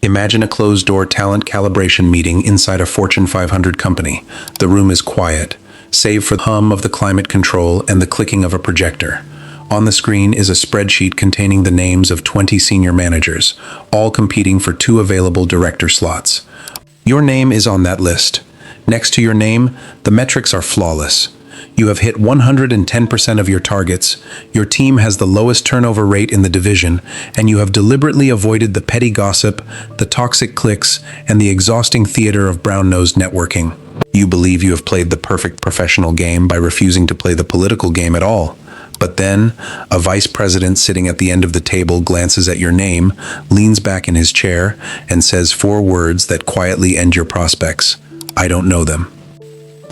Imagine a closed-door talent calibration meeting inside a Fortune 500 company. The room is quiet, save for the hum of the climate control and the clicking of a projector. On the screen is a spreadsheet containing the names of 20 senior managers, all competing for 2 available director slots. Your name is on that list. Next to your name, the metrics are flawless. You have hit 110% of your targets, your team has the lowest turnover rate in the division, and you have deliberately avoided the petty gossip, the toxic cliques, and the exhausting theater of brown-nosed networking. You believe you have played the perfect professional game by refusing to play the political game at all. But then, a vice president sitting at the end of the table glances at your name, leans back in his chair, and says 4 words that quietly end your prospects. I don't know them.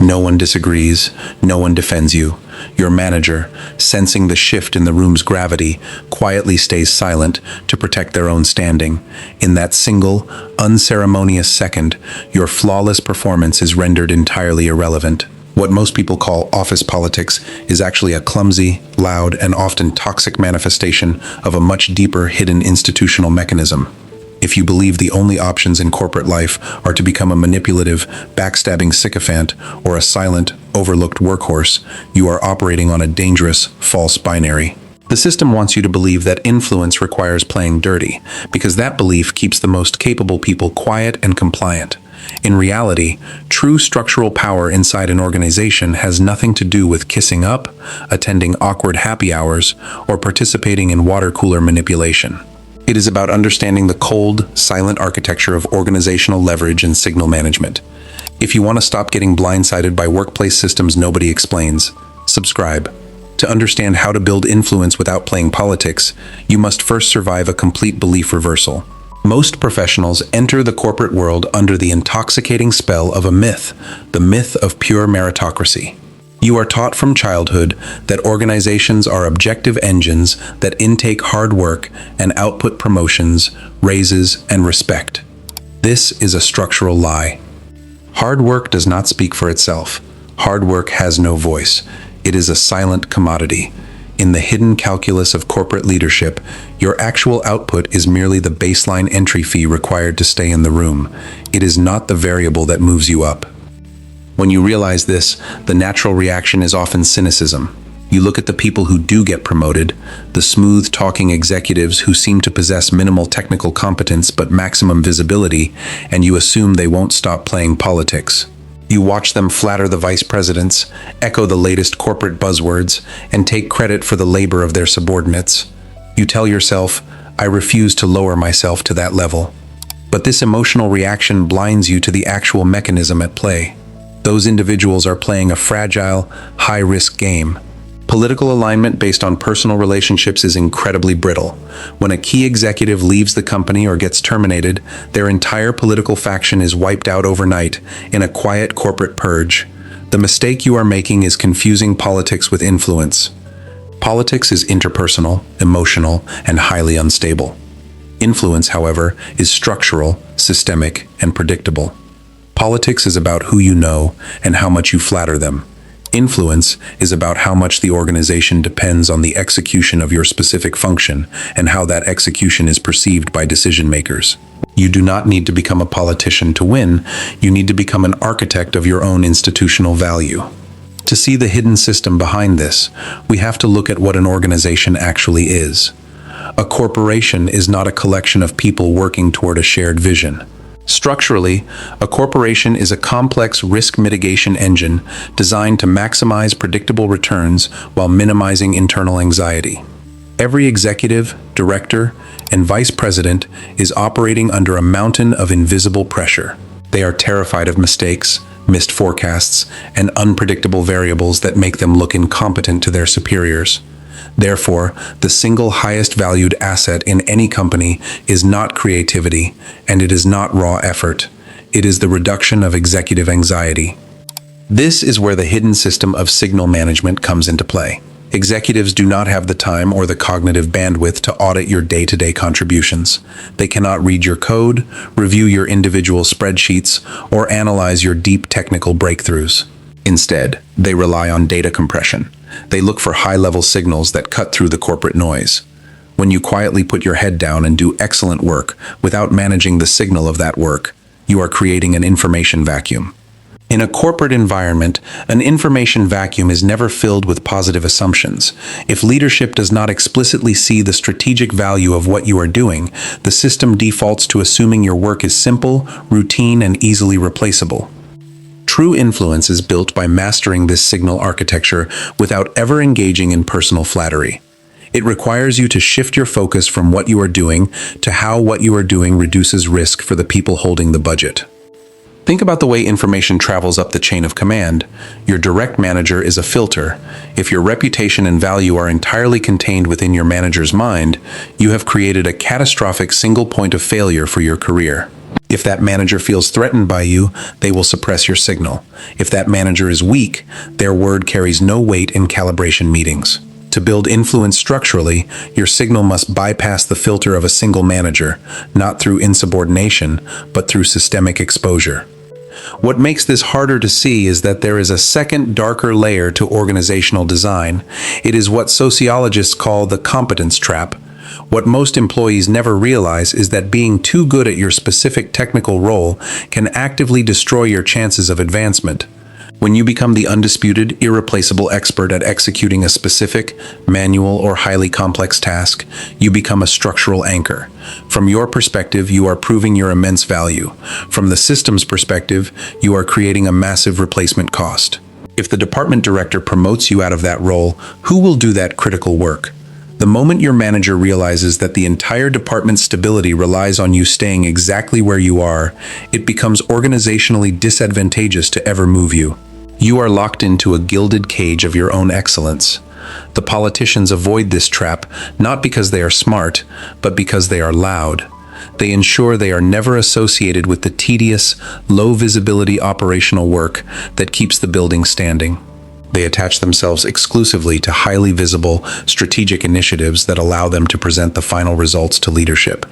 No one disagrees, no one defends you. Your manager, sensing the shift in the room's gravity, quietly stays silent to protect their own standing. In that single, unceremonious second, your flawless performance is rendered entirely irrelevant. What most people call office politics is actually a clumsy, loud, and often toxic manifestation of a much deeper hidden institutional mechanism. If you believe the only options in corporate life are to become a manipulative, backstabbing sycophant or a silent, overlooked workhorse, you are operating on a dangerous, false binary. The system wants you to believe that influence requires playing dirty, because that belief keeps the most capable people quiet and compliant. In reality, true structural power inside an organization has nothing to do with kissing up, attending awkward happy hours, or participating in water cooler manipulation. It is about understanding the cold, silent architecture of organizational leverage and signal management. If you want to stop getting blindsided by workplace systems nobody explains, subscribe. To understand how to build influence without playing politics, you must first survive a complete belief reversal. Most professionals enter the corporate world under the intoxicating spell of a myth, the myth of pure meritocracy. You are taught from childhood that organizations are objective engines that intake hard work and output promotions, raises, and respect. This is a structural lie. Hard work does not speak for itself. Hard work has no voice. It is a silent commodity. In the hidden calculus of corporate leadership, your actual output is merely the baseline entry fee required to stay in the room. It is not the variable that moves you up. When you realize this, the natural reaction is often cynicism. You look at the people who do get promoted, the smooth-talking executives who seem to possess minimal technical competence but maximum visibility, and you assume they won't stop playing politics. You watch them flatter the vice presidents, echo the latest corporate buzzwords, and take credit for the labor of their subordinates. You tell yourself, I refuse to lower myself to that level. But this emotional reaction blinds you to the actual mechanism at play. Those individuals are playing a fragile, high-risk game. Political alignment based on personal relationships is incredibly brittle. When a key executive leaves the company or gets terminated, their entire political faction is wiped out overnight in a quiet corporate purge. The mistake you are making is confusing politics with influence. Politics is interpersonal, emotional, and highly unstable. Influence, however, is structural, systemic, and predictable. Politics is about who you know and how much you flatter them. Influence is about how much the organization depends on the execution of your specific function and how that execution is perceived by decision makers. You do not need to become a politician to win. You need to become an architect of your own institutional value. To see the hidden system behind this, we have to look at what an organization actually is. A corporation is not a collection of people working toward a shared vision. Structurally, a corporation is a complex risk mitigation engine designed to maximize predictable returns while minimizing internal anxiety. Every executive, director, and vice president is operating under a mountain of invisible pressure. They are terrified of mistakes, missed forecasts, and unpredictable variables that make them look incompetent to their superiors. Therefore, the single highest valued asset in any company is not creativity, and it is not raw effort. It is the reduction of executive anxiety. This is where the hidden system of signal management comes into play. Executives do not have the time or the cognitive bandwidth to audit your day-to-day contributions. They cannot read your code, review your individual spreadsheets, or analyze your deep technical breakthroughs. Instead, they rely on data compression. They look for high-level signals that cut through the corporate noise. When you quietly put your head down and do excellent work without managing the signal of that work, you are creating an information vacuum. In a corporate environment, an information vacuum is never filled with positive assumptions. If leadership does not explicitly see the strategic value of what you are doing, the system defaults to assuming your work is simple, routine, and easily replaceable. True influence is built by mastering this signal architecture without ever engaging in personal flattery. It requires you to shift your focus from what you are doing to how what you are doing reduces risk for the people holding the budget. Think about the way information travels up the chain of command. Your direct manager is a filter. If your reputation and value are entirely contained within your manager's mind, you have created a catastrophic single point of failure for your career. If that manager feels threatened by you, they will suppress your signal. If that manager is weak, their word carries no weight in calibration meetings. To build influence structurally, your signal must bypass the filter of a single manager, not through insubordination, but through systemic exposure. What makes this harder to see is that there is a second, darker layer to organizational design. It is what sociologists call the competence trap. What most employees never realize is that being too good at your specific technical role can actively destroy your chances of advancement. When you become the undisputed, irreplaceable expert at executing a specific, manual, or highly complex task, you become a structural anchor. From your perspective, you are proving your immense value. From the system's perspective, you are creating a massive replacement cost. If the department director promotes you out of that role, who will do that critical work? The moment your manager realizes that the entire department's stability relies on you staying exactly where you are, it becomes organizationally disadvantageous to ever move you. You are locked into a gilded cage of your own excellence. The politicians avoid this trap not because they are smart, but because they are loud. They ensure they are never associated with the tedious, low-visibility operational work that keeps the building standing. They attach themselves exclusively to highly visible, strategic initiatives that allow them to present the final results to leadership.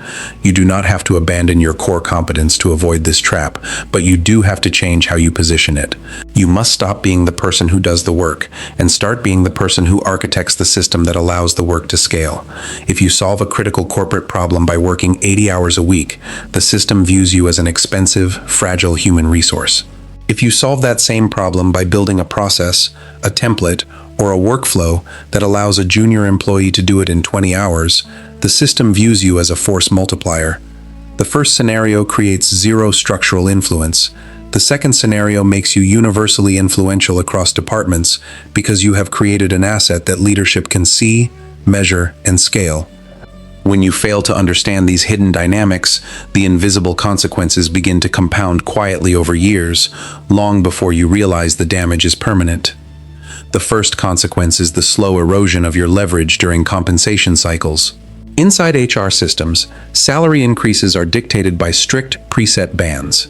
You do not have to abandon your core competence to avoid this trap, but you do have to change how you position it. You must stop being the person who does the work and start being the person who architects the system that allows the work to scale. If you solve a critical corporate problem by working 80 hours a week, the system views you as an expensive, fragile human resource. If you solve that same problem by building a process, a template, or a workflow that allows a junior employee to do it in 20 hours, the system views you as a force multiplier. The first scenario creates zero structural influence. The second scenario makes you universally influential across departments because you have created an asset that leadership can see, measure, and scale. When you fail to understand these hidden dynamics, the invisible consequences begin to compound quietly over years, long before you realize the damage is permanent. The first consequence is the slow erosion of your leverage during compensation cycles. Inside HR systems, salary increases are dictated by strict, preset bands.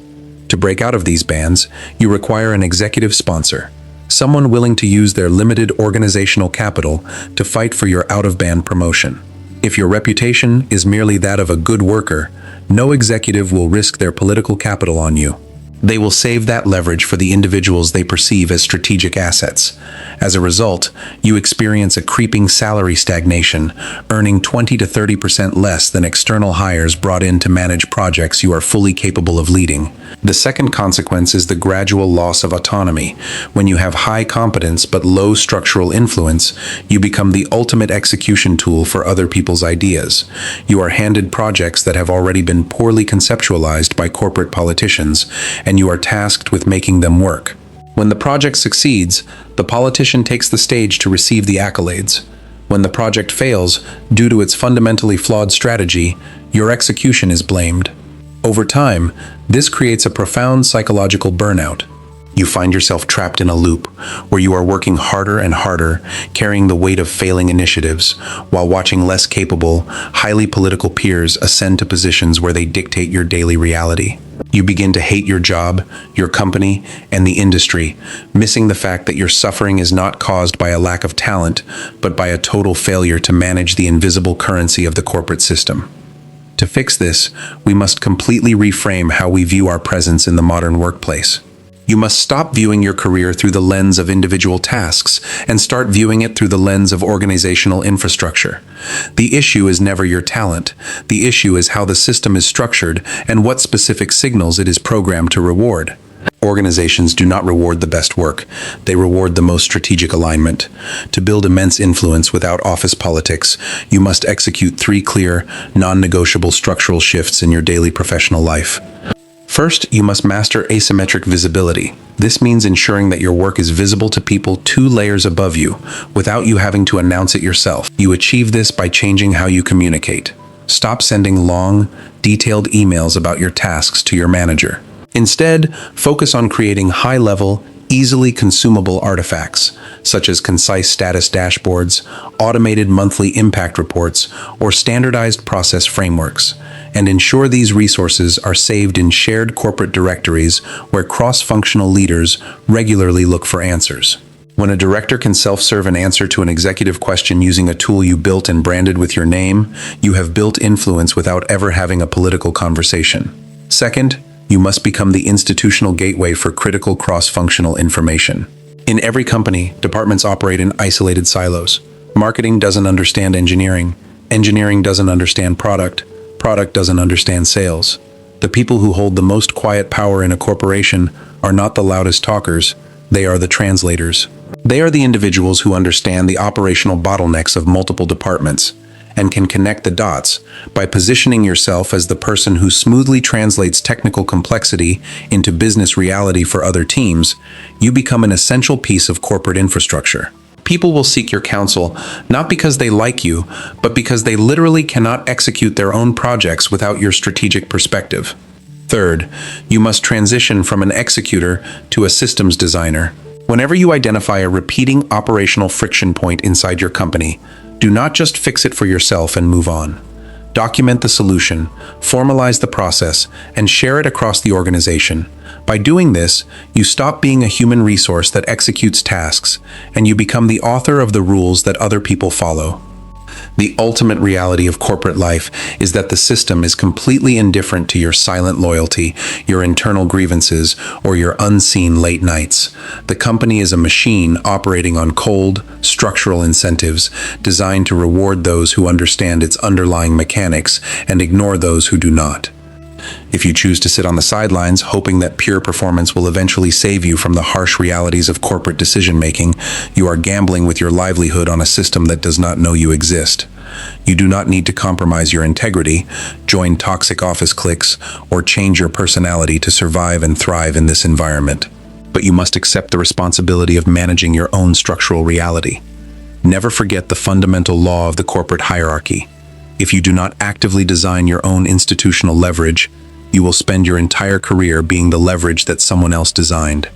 To break out of these bands, you require an executive sponsor, someone willing to use their limited organizational capital to fight for your out-of-band promotion. If your reputation is merely that of a good worker, no executive will risk their political capital on you. They will save that leverage for the individuals they perceive as strategic assets. As a result, you experience a creeping salary stagnation, earning 20 to 30% less than external hires brought in to manage projects you are fully capable of leading. The second consequence is the gradual loss of autonomy. When you have high competence but low structural influence, you become the ultimate execution tool for other people's ideas. You are handed projects that have already been poorly conceptualized by corporate politicians, and you are tasked with making them work. When the project succeeds, the politician takes the stage to receive the accolades. When the project fails, due to its fundamentally flawed strategy, your execution is blamed. Over time, this creates a profound psychological burnout. You find yourself trapped in a loop where you are working harder and harder, carrying the weight of failing initiatives, while watching less capable, highly political peers ascend to positions where they dictate your daily reality. You begin to hate your job, your company, and the industry, missing the fact that your suffering is not caused by a lack of talent, but by a total failure to manage the invisible currency of the corporate system. To fix this, we must completely reframe how we view our presence in the modern workplace. You must stop viewing your career through the lens of individual tasks and start viewing it through the lens of organizational infrastructure. The issue is never your talent. The issue is how the system is structured and what specific signals it is programmed to reward. Organizations do not reward the best work. They reward the most strategic alignment. To build immense influence without office politics, you must execute 3 clear, non-negotiable structural shifts in your daily professional life. First, you must master asymmetric visibility. This means ensuring that your work is visible to people 2 layers above you, without you having to announce it yourself. You achieve this by changing how you communicate. Stop sending long, detailed emails about your tasks to your manager. Instead, focus on creating high-level, easily consumable artifacts, such as concise status dashboards, automated monthly impact reports, or standardized process frameworks, and ensure these resources are saved in shared corporate directories where cross-functional leaders regularly look for answers. When a director can self-serve an answer to an executive question using a tool you built and branded with your name, you have built influence without ever having a political conversation. Second, you must become the institutional gateway for critical cross-functional information. In every company, departments operate in isolated silos. Marketing doesn't understand engineering. Engineering doesn't understand product. Product doesn't understand sales. The people who hold the most quiet power in a corporation are not the loudest talkers. They are the translators. They are the individuals who understand the operational bottlenecks of multiple departments and can connect the dots. By positioning yourself as the person who smoothly translates technical complexity into business reality for other teams, you become an essential piece of corporate infrastructure. People will seek your counsel not because they like you, but because they literally cannot execute their own projects without your strategic perspective. Third, you must transition from an executor to a systems designer. Whenever you identify a repeating operational friction point inside your company, do not just fix it for yourself and move on. Document the solution, formalize the process, and share it across the organization. By doing this, you stop being a human resource that executes tasks, and you become the author of the rules that other people follow. The ultimate reality of corporate life is that the system is completely indifferent to your silent loyalty, your internal grievances, or your unseen late nights. The company is a machine operating on cold, structural incentives designed to reward those who understand its underlying mechanics and ignore those who do not. If you choose to sit on the sidelines, hoping that pure performance will eventually save you from the harsh realities of corporate decision-making, you are gambling with your livelihood on a system that does not know you exist. You do not need to compromise your integrity, join toxic office cliques, or change your personality to survive and thrive in this environment. But you must accept the responsibility of managing your own structural reality. Never forget the fundamental law of the corporate hierarchy. If you do not actively design your own institutional leverage, you will spend your entire career being the leverage that someone else designed.